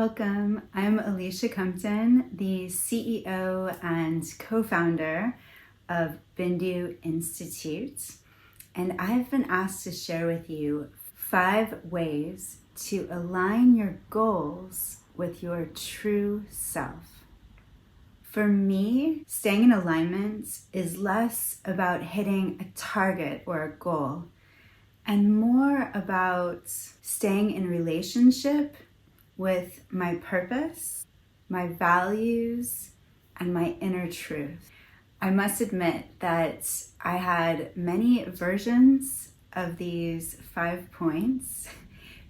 Welcome. I'm Alesha Cumpton, the CEO and co-founder of BINDU Institute, and I've been asked to share with you 5 ways to align your goals with your true self. For me, staying in alignment is less about hitting a target or a goal and more about staying in relationship with my purpose, my values, and my inner truth. I must admit that I had many versions of these 5 points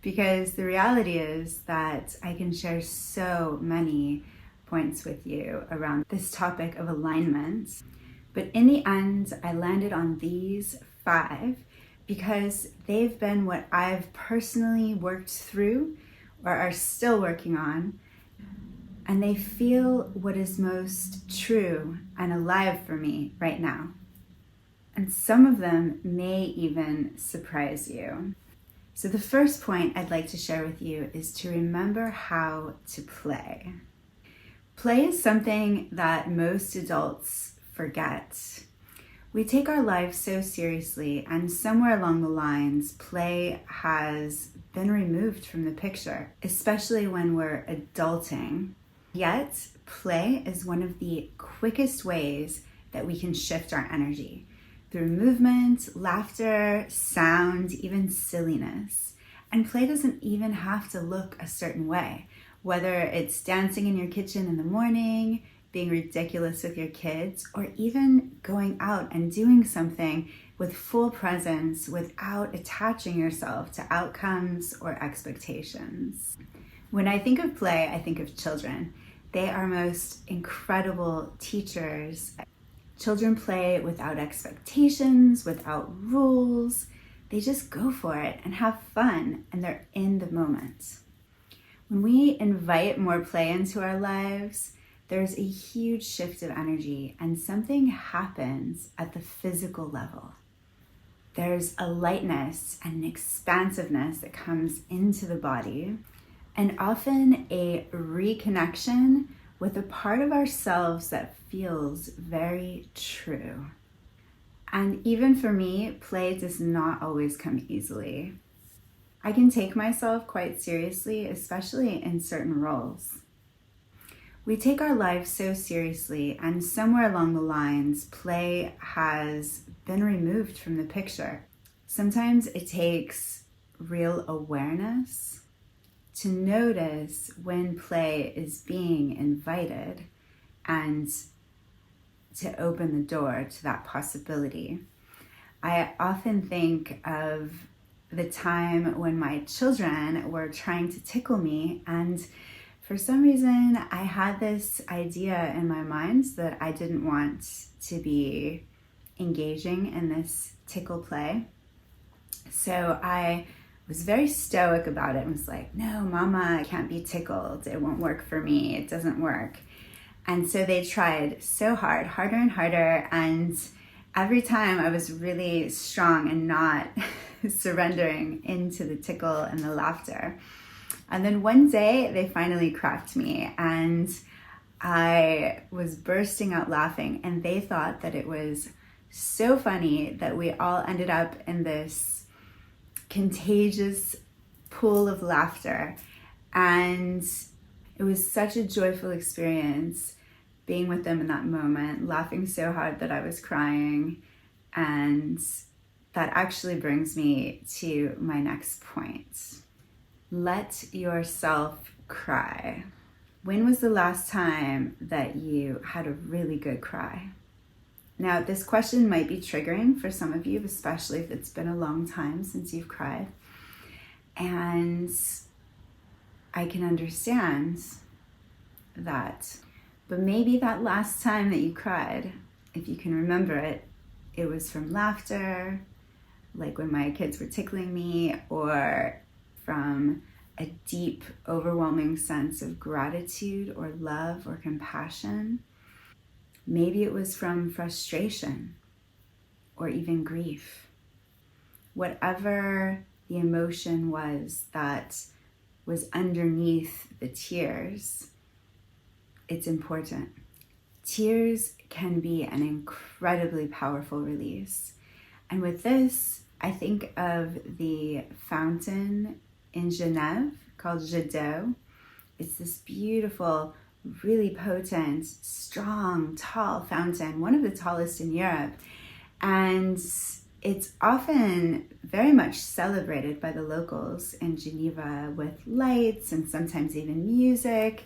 because the reality is that I can share so many points with you around this topic of alignment. But in the end, I landed on these 5 because they've been what I've personally worked through or are still working on, and they feel what is most true and alive for me right now. And some of them may even surprise you. So the first point I'd like to share with you is to remember how to play. Play is something that most adults forget. We take our lives so seriously, and somewhere along the lines, play has been removed from the picture, especially when we're adulting. Yet, play is one of the quickest ways that we can shift our energy through movement, laughter, sound, even silliness. And play doesn't even have to look a certain way, whether it's dancing in your kitchen in the morning, being ridiculous with your kids, or even going out and doing something with full presence without attaching yourself to outcomes or expectations. When I think of play, I think of children. They are most incredible teachers. Children play without expectations, without rules. They just go for it and have fun, and they're in the moment. When we invite more play into our lives, there's a huge shift of energy and something happens at the physical level. There's a lightness and an expansiveness that comes into the body, and often a reconnection with a part of ourselves that feels very true. And even for me, play does not always come easily. I can take myself quite seriously, especially in certain roles. We take our lives so seriously, and somewhere along the lines, play has been removed from the picture. Sometimes it takes real awareness to notice when play is being invited and to open the door to that possibility. I often think of the time when my children were trying to tickle me, and for some reason, I had this idea in my mind that I didn't want to be engaging in this tickle play. So I was very stoic about it and was like, no, Mama, I can't be tickled. It won't work for me. It doesn't work. And so they tried so hard, harder and harder. And every time I was really strong and not surrendering into the tickle and the laughter. And then one day they finally cracked me and I was bursting out laughing, and they thought that it was so funny that we all ended up in this contagious pool of laughter. And it was such a joyful experience being with them in that moment, laughing so hard that I was crying. And that actually brings me to my next point. Let yourself cry. When was the last time that you had a really good cry? Now, this question might be triggering for some of you, especially if it's been a long time since you've cried. And I can understand that. But maybe that last time that you cried, if you can remember it, it was from laughter, like when my kids were tickling me, or from a deep, overwhelming sense of gratitude or love or compassion. Maybe it was from frustration or even grief. Whatever the emotion was that was underneath the tears, it's important. Tears can be an incredibly powerful release. And with this, I think of the fountain in Genève called Jet d'eau. It's this beautiful, really potent, strong, tall fountain, one of the tallest in Europe. And it's often very much celebrated by the locals in Geneva with lights and sometimes even music.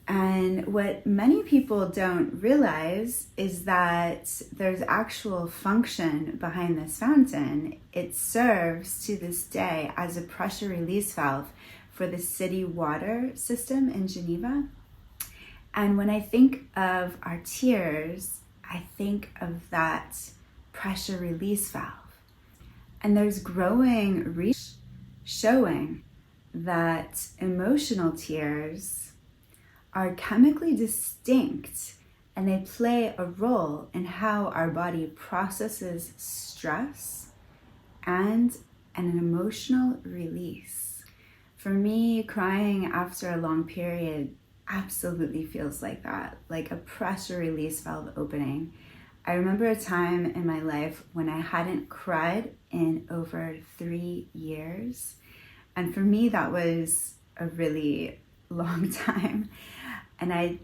And what many people don't realize is that there's actual function behind this fountain. It serves to this day as a pressure release valve for the city water system in Geneva. And when I think of our tears, I think of that pressure release valve. And there's growing research showing that emotional tears are chemically distinct, and they play a role in how our body processes stress and an emotional release. For me, crying after a long period absolutely feels like that, like a pressure release valve opening. I remember a time in my life when I hadn't cried in over 3 years. And for me, that was a really long time. And I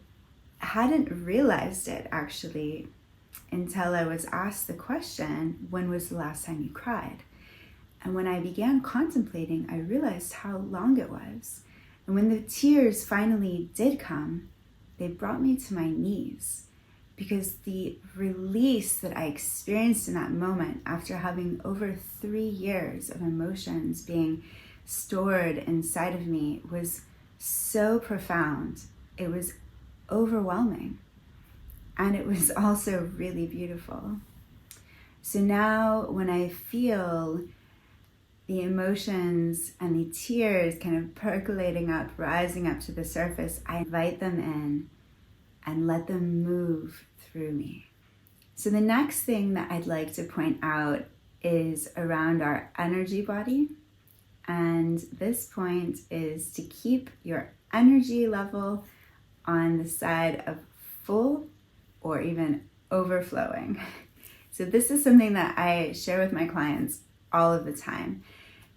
hadn't realized it actually until I was asked the question, when was the last time you cried? And when I began contemplating, I realized how long it was. And when the tears finally did come, they brought me to my knees, because the release that I experienced in that moment after having over 3 years of emotions being stored inside of me was so profound. It was overwhelming, and it was also really beautiful. So now when I feel the emotions and the tears kind of percolating up, rising up to the surface, I invite them in and let them move through me. So the next thing that I'd like to point out is around our energy body. And this point is to keep your energy level on the side of full or even overflowing. So this is something that I share with my clients all of the time,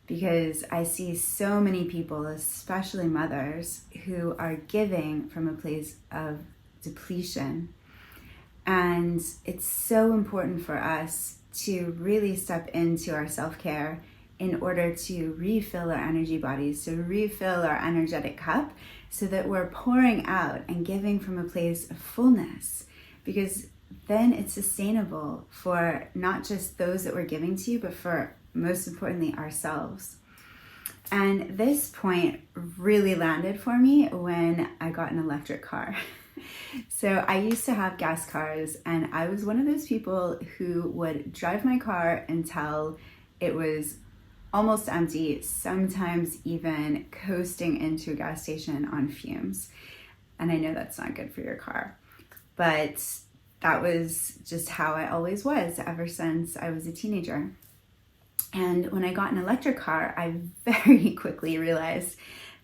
because I see so many people, especially mothers, who are giving from a place of depletion. And it's so important for us to really step into our self-care in order to refill our energy bodies, to refill our energetic cup, so that we're pouring out and giving from a place of fullness, because then it's sustainable for not just those that we're giving to, but for, most importantly, ourselves. And this point really landed for me when I got an electric car. So I used to have gas cars, and I was one of those people who would drive my car until it was almost empty, sometimes even coasting into a gas station on fumes. And I know that's not good for your car, but that was just how I always was ever since I was a teenager. And when I got an electric car, I very quickly realized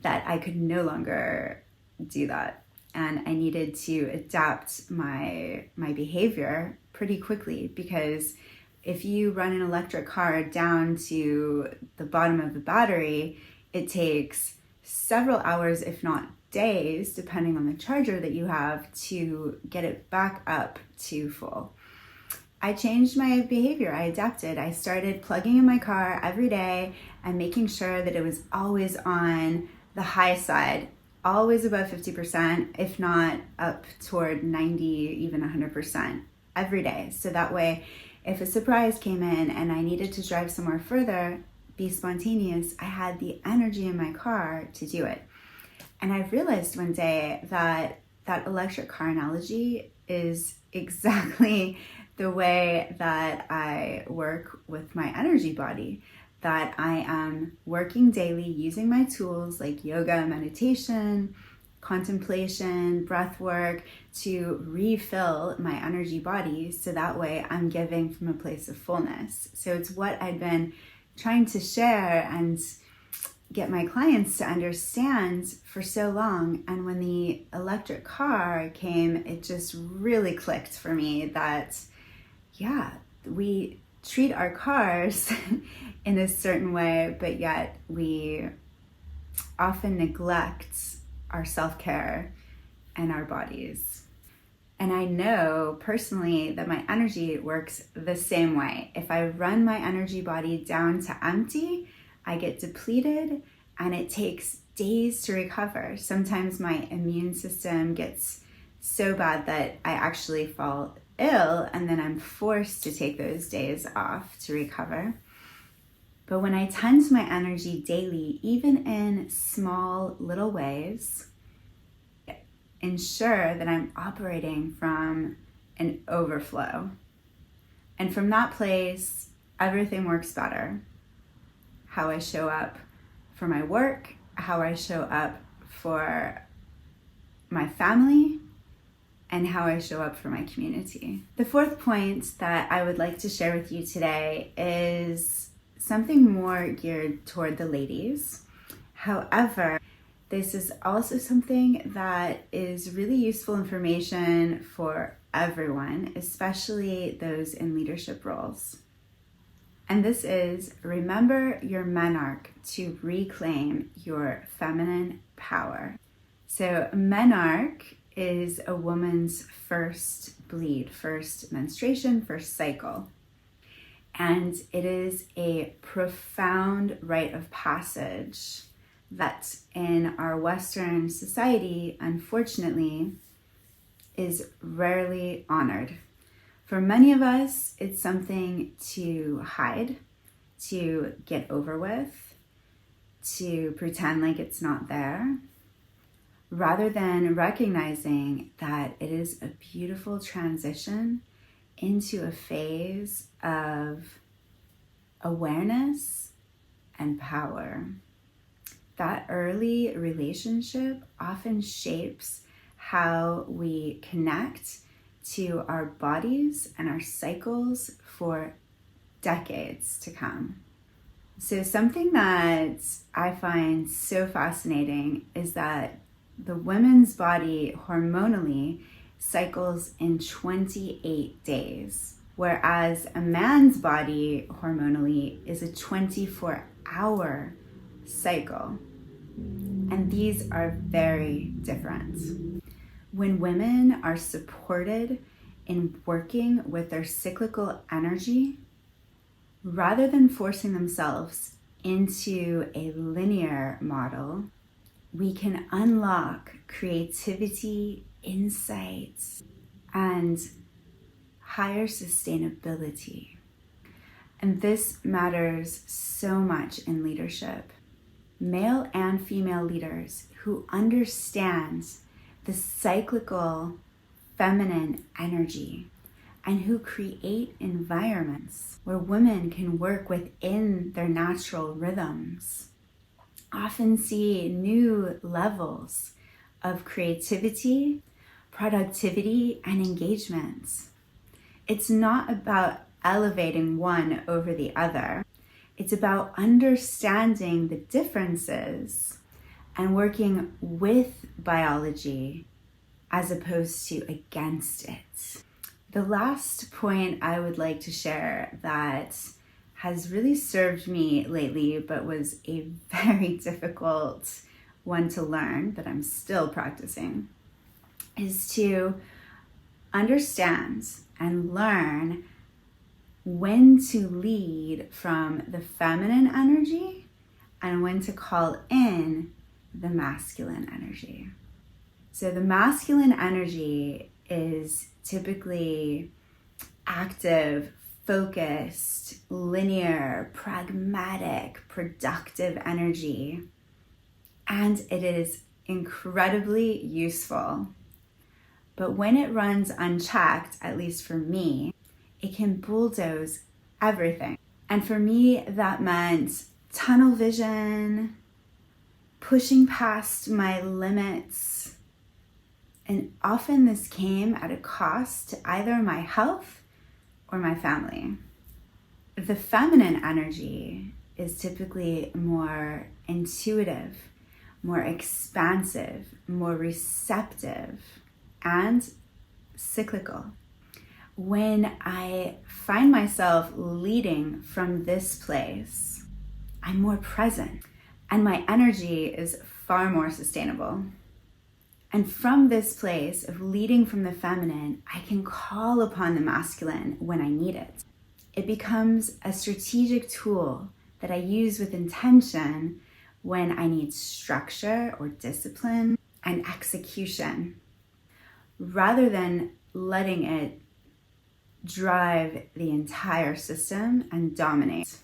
that I could no longer do that. And I needed to adapt my behavior pretty quickly, because if you run an electric car down to the bottom of the battery, it takes several hours, if not days, depending on the charger that you have, to get it back up to full. I changed my behavior. I adapted. I started plugging in my car every day and making sure that it was always on the high side, always above 50%, if not up toward 90, even 100% every day. So that way, if a surprise came in and I needed to drive somewhere further, be spontaneous, I had the energy in my car to do it. And I realized one day that that electric car analogy is exactly the way that I work with my energy body, that I am working daily using my tools like yoga, meditation, contemplation, breath work to refill my energy body, so that way I'm giving from a place of fullness. So it's what I'd been trying to share, and get my clients to understand for so long. And when the electric car came, it just really clicked for me that, yeah, we treat our cars in a certain way, but yet we often neglect our self-care and our bodies. And I know personally that my energy works the same way. If I run my energy body down to empty, I get depleted and it takes days to recover. Sometimes my immune system gets so bad that I actually fall ill, and then I'm forced to take those days off to recover. But when I tend to my energy daily, even in small little ways, ensure that I'm operating from an overflow. And from that place, everything works better. How I show up for my work, how I show up for my family, and how I show up for my community. The fourth point that I would like to share with you today is something more geared toward the ladies. However, this is also something that is really useful information for everyone, especially those in leadership roles. And this is, remember your menarche to reclaim your feminine power. So menarche is a woman's first bleed, first menstruation, first cycle. And it is a profound rite of passage that in our Western society, unfortunately, is rarely honored. For many of us, it's something to hide, to get over with, to pretend like it's not there, rather than recognizing that it is a beautiful transition into a phase of awareness and power. That early relationship often shapes how we connect to our bodies and our cycles for decades to come. So something that I find so fascinating is that the woman's body hormonally cycles in 28 days, whereas a man's body hormonally is a 24-hour cycle. And these are very different. When women are supported in working with their cyclical energy, rather than forcing themselves into a linear model, we can unlock creativity, insights, and higher sustainability. And this matters so much in leadership. Male and female leaders who understand the cyclical feminine energy and who create environments where women can work within their natural rhythms often see new levels of creativity, productivity, and engagement. It's not about elevating one over the other. It's about understanding the differences and working with biology as opposed to against it. The last point I would like to share that has really served me lately, but was a very difficult one to learn that I'm still practicing, is to understand and learn when to lead from the feminine energy and when to call in the masculine energy. So the masculine energy is typically active, focused, linear, pragmatic, productive energy, and it is incredibly useful. But when it runs unchecked, at least for me, it can bulldoze everything. And for me, that meant tunnel vision, pushing past my limits. And often this came at a cost to either my health or my family. The feminine energy is typically more intuitive, more expansive, more receptive, and cyclical. When I find myself leading from this place, I'm more present and my energy is far more sustainable. And from this place of leading from the feminine, I can call upon the masculine when I need it. It becomes a strategic tool that I use with intention when I need structure or discipline and execution, rather than letting it drive the entire system and dominate.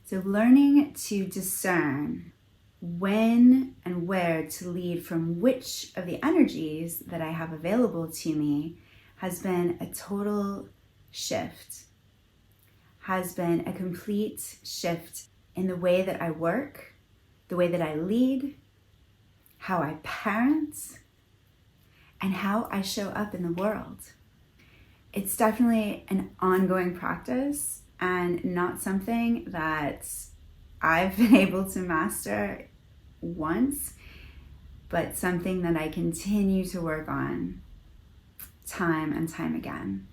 So learning to discern when and where to lead from which of the energies that I have available to me has been a total shift, has been a complete shift in the way that I work, the way that I lead, how I parent, and how I show up in the world. It's definitely an ongoing practice and not something that I've been able to master once, but something that I continue to work on time and time again.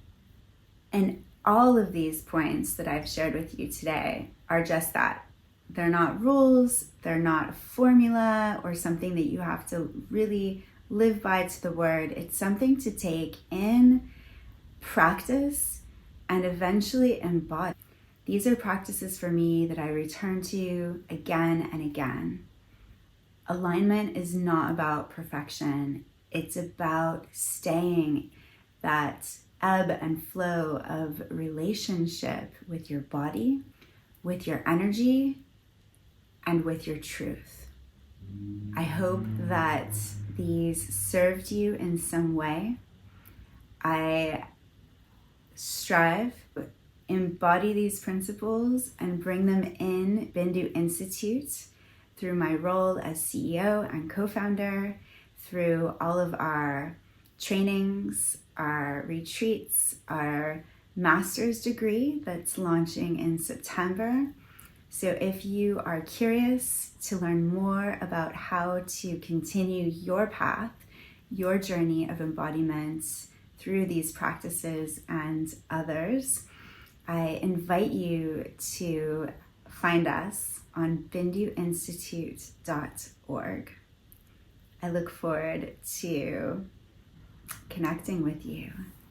And all of these points that I've shared with you today are just that. They're not rules, they're not a formula or something that you have to really live by to the word. It's something to take in, practice, and eventually embody. These are practices for me that I return to again and again. Alignment is not about perfection. It's about staying that ebb and flow of relationship with your body, with your energy, and with your truth. I hope that these served you in some way. I strive to embody these principles and bring them in BINDU Institute through my role as CEO and co-founder, through all of our trainings, our retreats, our master's degree that's launching in September. So if you are curious to learn more about how to continue your path, your journey of embodiment through these practices and others, I invite you to find us on binduinstitute.org. I look forward to connecting with you.